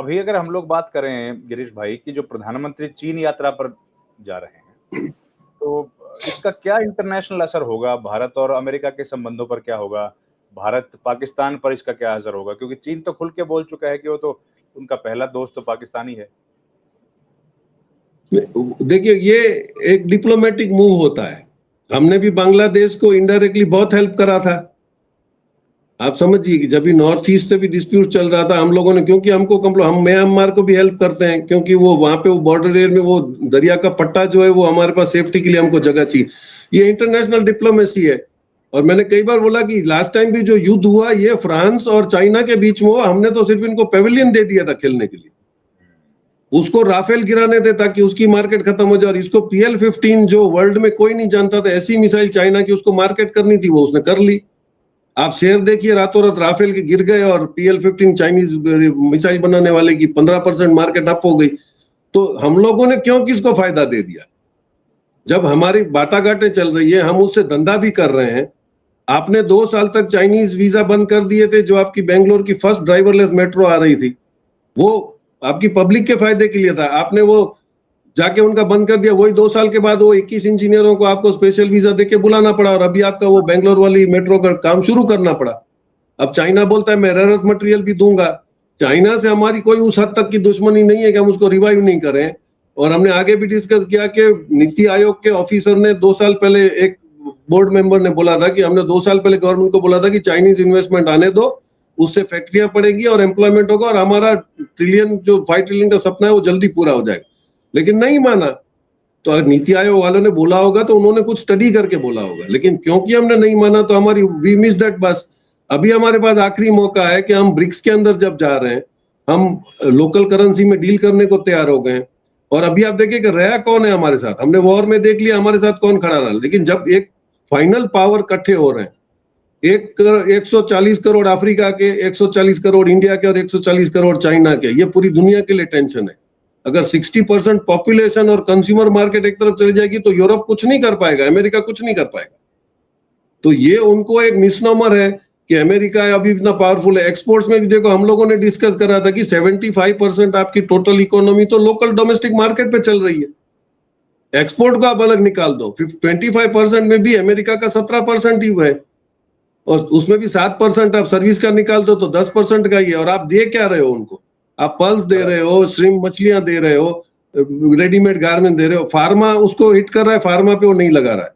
अभी अगर हम लोग बात करें गिरीश भाई की जो प्रधानमंत्री चीन यात्रा पर जा रहे हैं, तो इसका क्या इंटरनेशनल असर होगा? भारत और अमेरिका के संबंधों पर क्या होगा? भारत पाकिस्तान पर इसका क्या असर होगा? क्योंकि चीन तो खुल के बोल चुका है कि वो तो उनका पहला दोस्त तो पाकिस्तान ही है। देखिए, ये एक डिप्लोमेटिक मूव होता है। हमने भी बांग्लादेश को इनडायरेक्टली बहुत हेल्प करा था। आप समझिए कि जब भी नॉर्थ ईस्ट से भी डिस्प्यूट चल रहा था, हम लोगों ने, क्योंकि हम म्यांमार को भी हेल्प करते हैं, क्योंकि वो वहां पे वो बॉर्डर एरिया में वो दरिया का पट्टा जो है वो हमारे पास सेफ्टी के लिए हमको जगह चाहिए। ये इंटरनेशनल डिप्लोमेसी है। और मैंने कई बार बोला कि लास्ट टाइम भी जो युद्ध हुआ ये फ्रांस और चाइना के बीच में हुआ। हमने तो सिर्फ इनको पेविलियन दे दिया था खेलने के लिए, उसको राफेल गिराने थे ताकि उसकी मार्केट खत्म हो जाए। और इसको PL-15 जो वर्ल्ड में कोई नहीं जानता था, ऐसी मिसाइल चाइना की उसको मार्केट करनी थी, वो उसने कर ली। आप शेयर देखिए, रातों रात राफेल के गिर गए और PL-15 चाइनीज मिसाइल बनाने वाले की 15% मार्केट अप हो गई। तो हम लोगों ने क्यों किसको फायदा दे दिया? जब हमारी बाटाघाटें चल रही है, हम उससे धंधा भी कर रहे हैं। आपने 2 साल तक चाइनीज वीजा बंद कर दिए थे। जो आपकी बेंगलोर की फर्स्ट ड्राइवरलेस मेट्रो आ रही थी, वो आपकी पब्लिक के फायदे के लिए था। आपने वो जाके उनका बंद कर दिया। वही 2 साल के बाद वो 21 इंजीनियरों को आपको स्पेशल वीजा देके बुलाना पड़ा, और अभी आपका वो बेंगलोर वाली मेट्रो का काम शुरू करना पड़ा। अब चाइना बोलता है मैं रेयर अर्थ मटेरियल भी दूंगा। चाइना से हमारी कोई उस हद तक की दुश्मनी नहीं है कि हम उसको रिवाइव नहीं करें। और हमने आगे भी डिस्कस किया कि नीति आयोग के ऑफिसर ने 2 साल पहले, एक बोर्ड मेंबर ने बोला था कि हमने 2 साल पहले गवर्नमेंट को बोला था कि चाइनीज इन्वेस्टमेंट आने दो, उससे फैक्ट्रियां पड़ेगी और एम्प्लॉयमेंट होगा और हमारा जो 5 ट्रिलियन का सपना है वो जल्दी पूरा हो जाएगा। लेकिन नहीं माना। तो अगर नीति आयोग वालों ने बोला होगा तो उन्होंने कुछ स्टडी करके बोला होगा, लेकिन क्योंकि हमने नहीं माना तो हमारी वी मिस दैट बस। अभी हमारे पास आखिरी मौका है कि हम ब्रिक्स के अंदर जब जा रहे हैं, हम लोकल करेंसी में डील करने को तैयार हो गए। और अभी आप देखिए कि रहा कौन है हमारे साथ। हमने वॉर में देख लिया हमारे साथ कौन खड़ा रहा, लेकिन जब एक फाइनल पावर इकट्ठे हो रहे हैं, 140 करोड़ अफ्रीका के, 140 करोड़ इंडिया के और 140 करोड़ चाइना के, ये पूरी दुनिया के लिए टेंशन है। अगर 60% पॉपुलेशन और कंज्यूमर मार्केट एक तरफ चली जाएगी तो यूरोप कुछ नहीं कर पाएगा, अमेरिका कुछ नहीं कर पाएगा। तो ये उनको एक मिसनोमर है कि अमेरिका अभी इतना पावरफुल है। एक्सपोर्ट्स में भी देखो, हम लोगों ने डिस्कस करा था कि 75% आपकी टोटल इकोनॉमी तो लोकल डोमेस्टिक मार्केट पे चल रही है। एक्सपोर्ट को आप अलग निकाल दो, 25% में भी अमेरिका का 17% ही है, और उसमें भी 7% आप सर्विस का निकाल दो तो 10% का ही है। और आप दे क्या रहे हो उनको? आप पल्स दे रहे हो, श्रिम्प मछलियां दे रहे हो, रेडीमेड गारमेंट दे रहे हो। फार्मा उसको हिट कर रहा है, फार्मा पे वो नहीं लगा रहा है।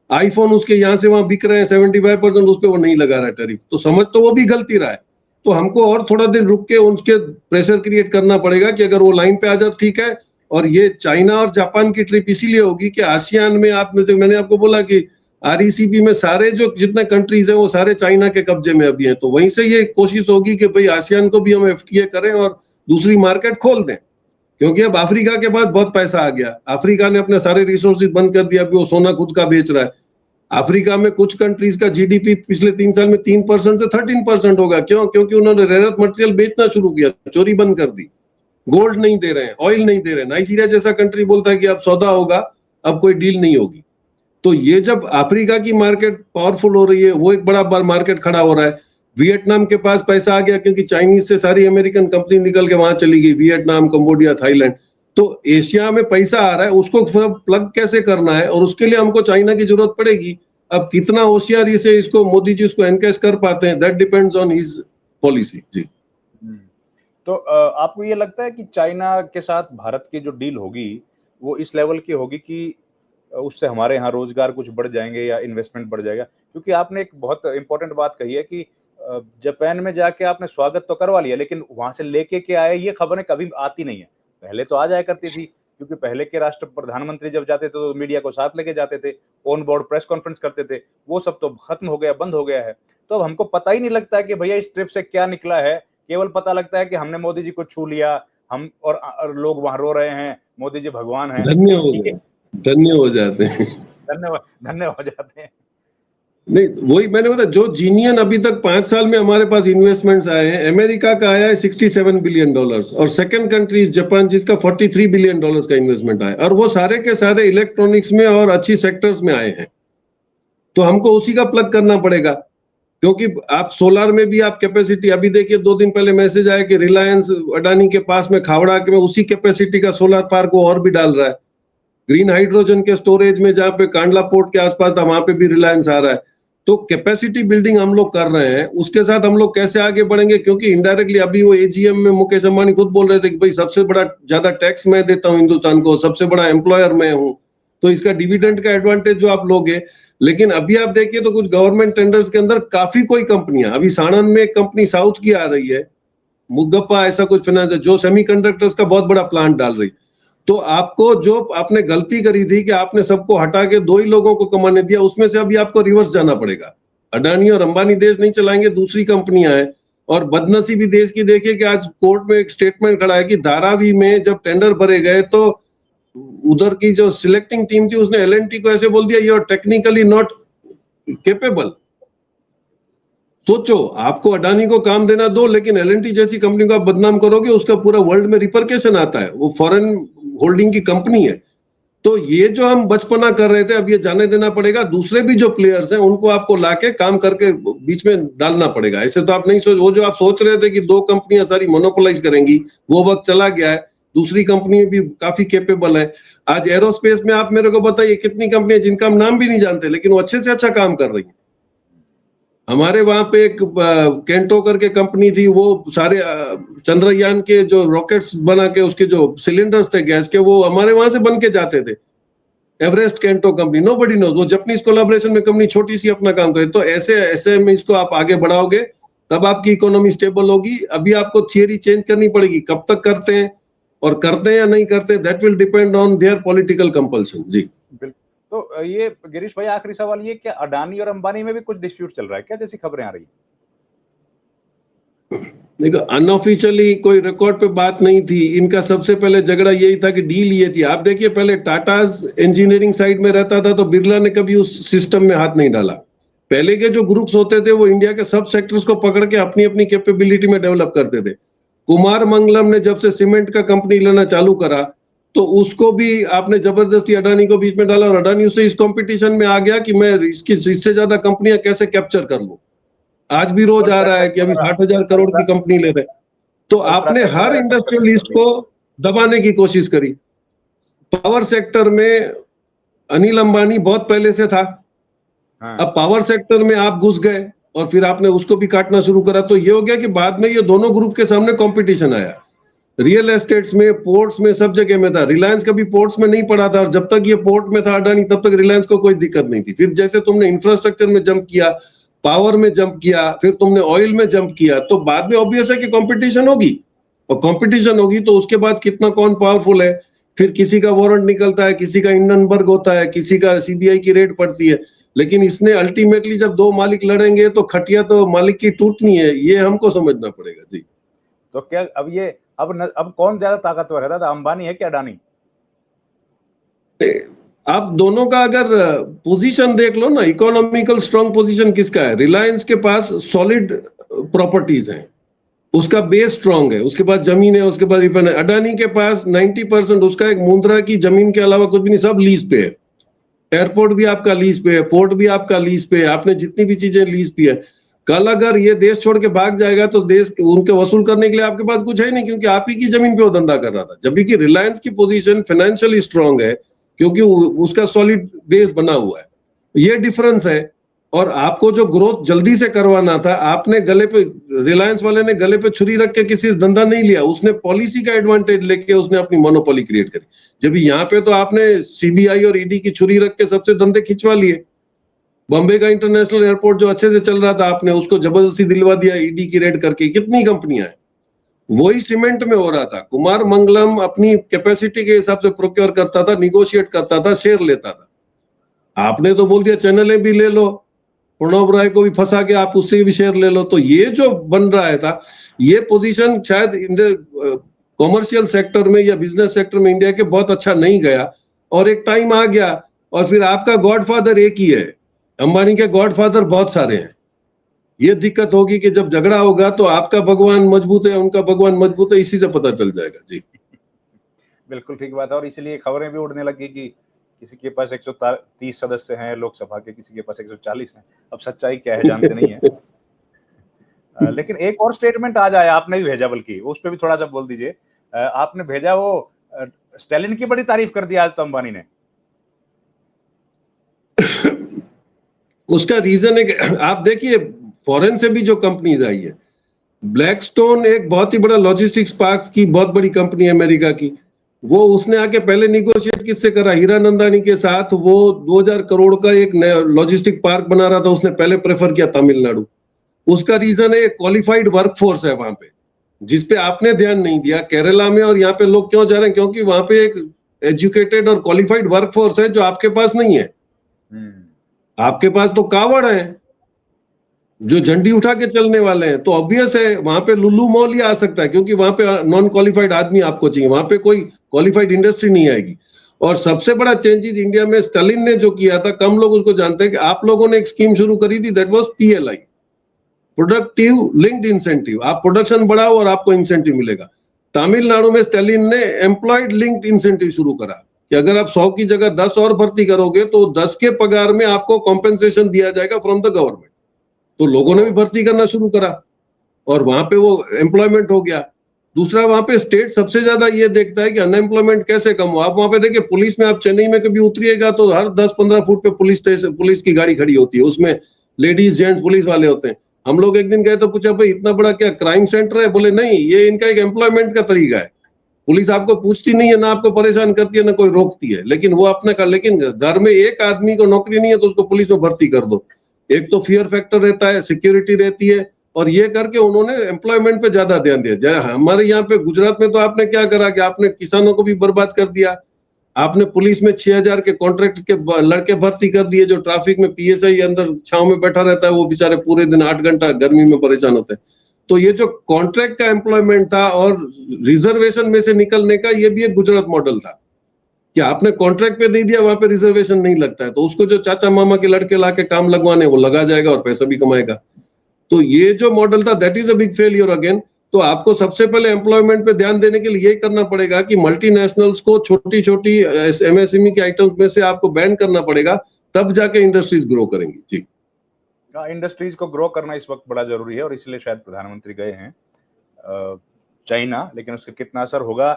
आईफोन उसके यहाँ से वहां बिक रहे हैं 75%, उस पर वो नहीं लगा रहा है टैरिफ। तो समझ तो वो भी गलती रहा है। तो हमको और थोड़ा दिन रुक के उनके प्रेशर क्रिएट करना पड़ेगा कि अगर वो लाइन पे आ जाए ठीक है। और ये चाइना और जापान की ट्रिप इसीलिए होगी कि आसियान में मैंने आपको बोला कि RECP में सारे जो जितने कंट्रीज हैं वो सारे चाइना के कब्जे में अभी हैं। तो वहीं से ये कोशिश होगी कि भाई आसियान को भी हम FTA करें और दूसरी मार्केट खोल दें, क्योंकि अब अफ्रीका के पास बहुत पैसा आ गया। अफ्रीका ने अपने सारे रिसोर्सेज बंद कर दिया, अभी वो सोना खुद का बेच रहा है। अफ्रीका में कुछ कंट्रीज का GDP पिछले 3 साल में 3% से 13% होगा। क्यों? क्योंकि उन्होंने रेयर अर्थ मटेरियल बेचना शुरू किया, चोरी बंद कर दी। गोल्ड नहीं दे रहे हैं, ऑयल नहीं दे रहे हैं। नाइजीरिया जैसा कंट्री बोलता है कि अब सौदा होगा, अब कोई डील नहीं होगी। तो ये जब अफ्रीका की मार्केट पावरफुल हो रही है, वो एक बड़ा मार्केट खड़ा हो रहा है। वियतनाम के पास पैसा आ गया क्योंकि चाइनीज से सारी अमेरिकन कंपनी निकल के वहां चली गई, वियतनाम, कंबोडिया, थाईलैंड। तो एशिया में पैसा आ रहा है, उसको प्लग कैसे करना है, और उसके लिए हमको चाइना की जरूरत पड़ेगी। अब कितना होशियारी से इसको मोदी जी उसको एनकैश कर पाते हैं, that depends on his policy. जी। तो आपको ये लगता है कि चाइना के साथ भारत की जो डील होगी वो इस लेवल की होगी कि उससे हमारे यहाँ रोजगार कुछ बढ़ जाएंगे या इन्वेस्टमेंट बढ़ जाएगा? क्योंकि आपने एक बहुत इंपॉर्टेंट बात कही है कि जापान में जाके आपने स्वागत तो करवा लिया, लेकिन वहां से लेके के आए ये खबरें कभी आती नहीं है। पहले तो आ जाया करती थी, क्योंकि पहले के प्रधानमंत्री जब जाते थे तो मीडिया को साथ लेके जाते थे, ऑन बोर्ड प्रेस कॉन्फ्रेंस करते थे। वो सब तो खत्म हो गया, बंद हो गया है। तो अब हमको पता ही नहीं लगता है कि भैया इस ट्रिप से क्या निकला है। केवल पता लगता है कि हमने मोदी जी को छू लिया, हम और लोग वहां रो रहे हैं, मोदी जी भगवान हैं। धन्य हो जाते हैं। धन्य हो जाते हैं। नहीं, वही मैंने बताया, जो जीनियन अभी तक 5 साल में हमारे पास इन्वेस्टमेंट्स आए हैं, अमेरिका का आया है $67 बिलियन, और सेकंड कंट्री जापान जिसका $43 बिलियन का इन्वेस्टमेंट आया, और वो सारे के सारे इलेक्ट्रॉनिक्स में और अच्छी सेक्टर्स में आए हैं। तो हमको उसी का प्लग करना पड़ेगा। क्योंकि आप सोलर में भी आप कैपेसिटी, अभी देखिए 2 दिन पहले मैसेज आया कि रिलायंस अडानी के पास में खावड़ा के में उसी कैपेसिटी का सोलर पार्क वो और भी डाल रहा है। ग्रीन हाइड्रोजन के स्टोरेज में जहाँ पे कांडला पोर्ट के आसपास था वहां पे भी रिलायंस आ रहा है। तो कैपेसिटी बिल्डिंग हम लोग कर रहे हैं, उसके साथ हम लोग कैसे आगे बढ़ेंगे, क्योंकि इनडायरेक्टली अभी वो एजीएम में मुकेश अंबानी खुद बोल रहे थे कि भाई सबसे बड़ा ज्यादा टैक्स मैं देता हूँ हिंदुस्तान को, सबसे बड़ा एम्प्लॉयर मैं हूँ, तो इसका डिविडेंड का एडवांटेज जो आप लोगे। लेकिन अभी आप देखिए तो कुछ गवर्नमेंट टेंडर्स के अंदर काफी कोई कंपनियां, अभी साणंद में एक कंपनी साउथ की आ रही है, मुगप्पा ऐसा कुछ फाइनेंस, जो सेमीकंडक्टर्स का बहुत बड़ा प्लांट डाल रही। तो आपको जो आपने गलती करी थी कि आपने सबको हटा के 2 ही लोगों को कमाने दिया, उसमें से अभी आपको रिवर्स जाना पड़ेगा। अडानी और अंबानी देश नहीं चलाएंगे, दूसरी कंपनियां हैं। और बदनसीबी देश की देखिए कि आज कोर्ट में एक स्टेटमेंट खड़ा है कि धारावी में जब टेंडर भरे गए तो उधर की जो सिलेक्टिंग टीम थी उसने एलएनटी को ऐसे बोल दिया, you are technically not capable. सोचो, आपको अडानी को काम देना दो, लेकिन एलएनटी जैसी कंपनी को आप बदनाम करोगे, उसका पूरा वर्ल्ड में रिपरकेशन आता है, वो फॉरेन होल्डिंग की कंपनी है। तो ये जो हम बचपना कर रहे थे अब ये जाने देना पड़ेगा। दूसरे भी जो प्लेयर्स हैं उनको आपको लाके काम करके बीच में डालना पड़ेगा। ऐसे तो आप नहीं सोच, वो जो आप सोच रहे थे कि 2 कंपनियां सारी मोनोपोलाइज करेंगी, वो वक्त चला गया है। दूसरी कंपनी भी काफी कैपेबल है। आज एरोस्पेस में आप मेरे को बताइए कितनी कंपनियां जिनका हम नाम भी नहीं जानते, लेकिन वो अच्छे से अच्छा काम कर रही है। हमारे वहां पे एक केंटो करके कंपनी थी, वो सारे चंद्रयान के जो रॉकेट्स बना के उसके जो सिलेंडर्स थे गैस के, वो हमारे वहां से बन के जाते थे। Everest Kanto company, nobody knows, वो जापानीज कोलैबोरेशन में कंपनी छोटी सी अपना काम करे। तो ऐसे ऐसे में इसको आप आगे बढ़ाओगे तब आपकी इकोनॉमी स्टेबल होगी। अभी आपको थियरी चेंज करनी पड़ेगी, कब तक करते हैं और करते हैं या नहीं करते, that will depend on their political compulsion. जी तो ये गिरीश भाई आखिरी सवाल, ये क्या अडानी और अंबानी में भी कुछ डिस्प्यूट चल रहा है क्या, जैसी खबरें आ रही है? देखो, अनऑफिशियली कोई रिकॉर्ड पे बात नहीं थी। इनका सबसे पहले झगड़ा यही था कि डील ये थी। आप देखिए पहले टाटाज इंजीनियरिंग साइड में रहता था तो बिरला ने कभी उस सिस्टम में हाथ नहीं डाला। पहले के जो ग्रुप्स होते थे वो इंडिया के सब सेक्टर्स को पकड़ के अपनी अपनी कैपेबिलिटी में डेवलप करते थे। कुमार मंगलम ने जब से सीमेंट का कंपनी लेना चालू करा तो उसको भी आपने जबरदस्ती अडानी को बीच में डाला, और अडानी उससे इस कंपटीशन में आ गया कि मैं इससे ज्यादा कंपनियां कैसे कैप्चर कर लूं। आज भी रोज आ रहा है कि अभी 60,000 करोड़ की कंपनी ले रहे। तो आपने हर इंडस्ट्रियलिस्ट को दबाने की कोशिश करी। पावर सेक्टर में अनिल अंबानी बहुत पहले से था, अब पावर सेक्टर में आप घुस गए और फिर आपने उसको भी काटना शुरू करा। तो ये हो गया कि बाद में ये दोनों ग्रुप के सामने कंपटीशन आया। रियल एस्टेट्स में, पोर्ट्स में, सब जगह में था। रिलायंस कभी पोर्ट्स में नहीं पड़ा था, और जब तक ये पोर्ट में था अडानी तब तक रिलायंस को कोई दिक्कत नहीं थी। फिर जैसे तुमने इंफ्रास्ट्रक्चर में जंप किया, पावर में जंप किया, फिर तुमने ऑयल में जंप किया, तो बाद में ऑब्वियस है कि कंपटीशन होगी। और कंपटीशन होगी तो उसके बाद कितना कौन पावरफुल है, फिर किसी का वारंट निकलता है, किसी का हिंडनबर्ग होता है, किसी का सीबीआई की रेड पड़ती है। लेकिन इसने अल्टीमेटली जब 2 मालिक लड़ेंगे तो खटिया तो मालिक की टूटनी है, ये हमको समझना पड़ेगा। जी तो क्या अब कौन ज्यादा ताकतवर है दादा, अंबानी है कि अडानी? आप दोनों का अगर पोजीशन देख लो ना, इकोनॉमिकल स्ट्रॉन्ग पोजीशन किसका है? रिलायंस के पास सॉलिड प्रॉपर्टीज हैं, उसका बेस स्ट्रॉन्ग है, उसके पास जमीन है, उसके पास रिफाइन है। अडानी के पास 90% उसका एक मुंद्रा की जमीन के अलावा कुछ भी नहीं, सब लीज पे है। एयरपोर्ट भी आपका लीज पे है, पोर्ट भी आपका लीज पे है, आपने जितनी भी चीजें लीज पे है। कल अगर ये देश छोड़ के भाग जाएगा तो देश उनके वसूल करने के लिए आपके पास कुछ है नहीं, क्योंकि आप ही की जमीन पे वो धंधा कर रहा था। जबकि कि रिलायंस की पोजीशन फाइनेंशियली स्ट्रांग है क्योंकि उसका सॉलिड बेस बना हुआ है। ये डिफरेंस है। और आपको जो ग्रोथ जल्दी से करवाना था, आपने गले पे, रिलायंस वाले ने गले पे छुरी रख के किसी धंधा नहीं लिया, उसने पॉलिसी का एडवांटेज लेके उसने अपनी मोनोपोली क्रिएट करी। जब यहाँ पे तो आपने सीबीआई और ईडी की छुरी रख के सबसे धंधे खिंचवा लिए। बॉम्बे का इंटरनेशनल एयरपोर्ट जो अच्छे से चल रहा था, आपने उसको जबरदस्ती दिलवा दिया ईडी की रेड करके। कितनी कंपनियां हैं, वही सीमेंट में हो रहा था। कुमार मंगलम अपनी कैपेसिटी के हिसाब से प्रोक्योर करता था, निगोशिएट करता था, शेयर लेता था। आपने तो बोल दिया चैनलें भी ले लो, प्रणब राय को भी फंसा के आप उससे भी शेयर ले लो। तो ये जो बन रहा है था, ये पोजीशन शायद कॉमर्शियल सेक्टर में या बिजनेस सेक्टर में इंडिया के बहुत अच्छा नहीं गया। और एक टाइम आ गया, और फिर आपका गॉडफादर एक ही है, अंबानी के गॉडफादर बहुत सारे हैं। ये दिक्कत होगी कि जब झगड़ा होगा तो आपका भगवान मजबूत है, उनका भगवान मजबूत है, इसी से पता चल जाएगा। जी बिल्कुल ठीक बात है। और इसलिए खबरें भी उड़ने लगी कि किसी के पास 130 सदस्य हैं लोकसभा के, किसी के पास 140 हैं। अब सच्चाई क्या है जानते नहीं है। लेकिन एक और स्टेटमेंट आज आया, आपने भी भेजा, बल्कि उस पे भी थोड़ा सा बोल दीजिए। आपने भेजा वो स्टालिन की बड़ी तारीफ कर दी आज तो अंबानी ने। उसका रीजन है कि आप देखिए फॉरेन से भी जो कंपनीज आई है, ब्लैकस्टोन एक बहुत ही बड़ा लॉजिस्टिक्स पार्क की बहुत बड़ी कंपनी है अमेरिका की, वो उसने आके पहले निगोशिएट किससे करा, हीरानंदानी के साथ। वो 2000 करोड़ का एक लॉजिस्टिक पार्क बना रहा था, उसने पहले प्रेफर किया तमिलनाडु। उसका रीजन है क्वालिफाइड वर्कफोर्स है वहां पे, जिसपे आपने ध्यान नहीं दिया केरला में। और यहाँ पे लोग क्यों जा रहे हैं, क्योंकि वहां पे एक एजुकेटेड और क्वालिफाइड वर्कफोर्स है जो आपके पास नहीं है। आपके पास तो कावड़ है जो झंडी उठा के चलने वाले हैं, तो ऑब्वियस है वहां पे लुल्लू मॉल ही आ सकता है, क्योंकि वहां पे नॉन क्वालिफाइड आदमी आपको चाहिए, वहां पे कोई क्वालिफाइड इंडस्ट्री नहीं आएगी। और सबसे बड़ा चेंजेस इंडिया में स्टालिन ने जो किया था, कम लोग उसको जानते हैं कि आप लोगों ने एक स्कीम शुरू करी थी, that was PLI, productive linked incentive. आप प्रोडक्शन बढ़ाओ और आपको इंसेंटिव मिलेगा। तमिलनाडु में स्टालिन ने एम्प्लॉयड लिंक्ड इंसेंटिव शुरू करा कि अगर आप 100 की जगह 10 और भर्ती करोगे तो 10 के पगार में आपको कॉम्पेंसेशन दिया जाएगा फ्रॉम द गवर्नमेंट। तो लोगों ने भी भर्ती करना शुरू करा और वहां पे वो एम्प्लॉयमेंट हो गया। दूसरा, वहां पे स्टेट सबसे ज्यादा ये देखता है कि अनएम्प्लॉयमेंट कैसे कम हो। आप वहां पे देखिए पुलिस में, आप चेन्नई में कभी उतरिएगा तो हर 10-15 फुट पे पुलिस की गाड़ी खड़ी होती है, उसमें लेडीज जेंट्स पुलिस वाले होते हैं। हम लोग एक दिन गए तो पूछा, भाई इतना बड़ा क्या क्राइम सेंटर है? बोले नहीं, ये इनका एक एम्प्लॉयमेंट का तरीका है। पुलिस आपको पूछती नहीं है, ना आपको परेशान करती है, ना कोई रोकती है, लेकिन वो अपना कर। लेकिन घर में एक आदमी को नौकरी नहीं है तो उसको पुलिस में भर्ती कर दो। एक तो फियर फैक्टर रहता है, सिक्योरिटी रहती है, और ये करके उन्होंने एम्प्लॉयमेंट पे ज्यादा ध्यान दिया। हमारे यहाँ पे गुजरात में तो आपने क्या करा कि आपने किसानों को भी बर्बाद कर दिया। आपने पुलिस में 6000 के कॉन्ट्रैक्ट के लड़के भर्ती कर दिए, जो ट्रैफिक में पीएसआई अंदर छाव में बैठा रहता है, वो बेचारे पूरे दिन 8 घंटा गर्मी में परेशान होते हैं। तो ये जो कॉन्ट्रैक्ट का एम्प्लॉयमेंट था और रिजर्वेशन में से निकलने का, ये भी एक गुजरात मॉडल था कि आपने कॉन्ट्रैक्ट पे दे दिया, वहां पे रिजर्वेशन नहीं लगता है, तो उसको जो चाचा मामा के लड़के लाके काम लगवाने, वो लगा जाएगा और पैसा भी कमाएगा। तो ये जो मॉडल था, that is a big failure again. तो आपको सबसे पहले एम्प्लॉयमेंट पे ध्यान देने के लिए ये करना पड़ेगा कि मल्टीनेशनल्स को छोटी छोटी एमएसएमई के आइटम्स में से आपको बैन करना पड़ेगा, तब जाके इंडस्ट्रीज ग्रो करेंगी। जी, इंडस्ट्रीज को ग्रो करना इस वक्त बड़ा जरूरी है और इसलिए शायद प्रधानमंत्री गए हैं चाइना। लेकिन उसका कितना असर होगा,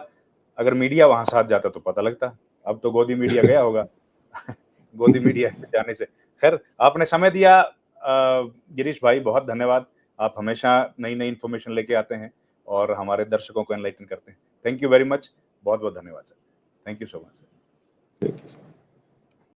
अगर मीडिया वहां साथ जाता तो पता लगता। अब तो गोदी मीडिया गया होगा। गोदी मीडिया जाने से। खैर, आपने समय दिया गिरीश भाई, बहुत धन्यवाद। आप हमेशा नई नई इन्फॉर्मेशन लेके आते हैं और हमारे दर्शकों को एनलाइटन करते हैं। थैंक यू वेरी मच, बहुत बहुत धन्यवाद sir. Thank you so much sir. Thank you.